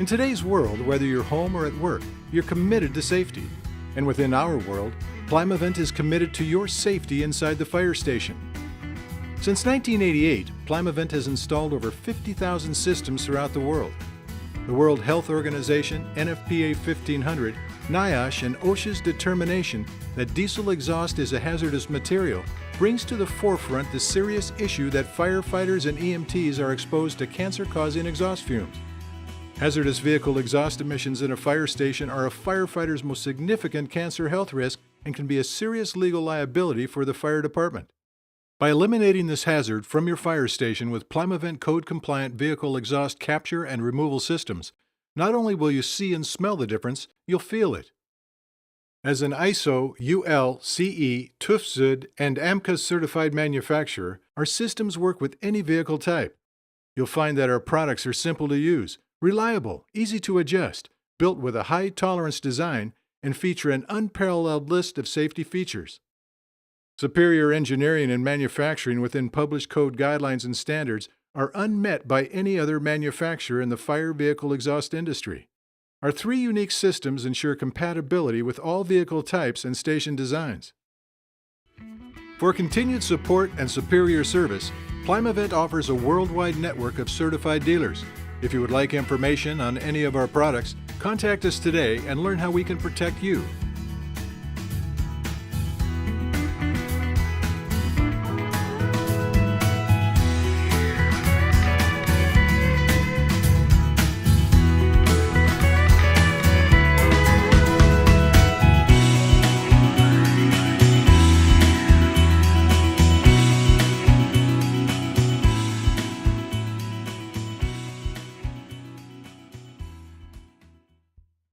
In today's world, whether you're home or at work, you're committed to safety. And within our world, Plymavent is committed to your safety inside the fire station. Since 1988, Plymavent has installed over 50,000 systems throughout the world. The World Health Organization, NFPA 1500, NIOSH, and OSHA's determination that diesel exhaust is a hazardous material brings to the forefront the serious issue that firefighters and EMTs are exposed to cancer-causing exhaust fumes. Hazardous vehicle exhaust emissions in a fire station are a firefighter's most significant cancer health risk and can be a serious legal liability for the fire department. By eliminating this hazard from your fire station with Plymavent code-compliant vehicle exhaust capture and removal systems, not only will you see and smell the difference, you'll feel it. As an ISO, UL, CE, TÜV-SÜD, and AMCA certified manufacturer, our systems work with any vehicle type. You'll find that our products are simple to use, reliable, easy to adjust, built with a high-tolerance design, and feature an unparalleled list of safety features. Superior engineering and manufacturing within published code guidelines and standards are unmet by any other manufacturer in the fire vehicle exhaust industry. Our three unique systems ensure compatibility with all vehicle types and station designs. For continued support and superior service, Plymavent offers a worldwide network of certified dealers. If you would like information on any of our products, contact us today and learn how we can protect you.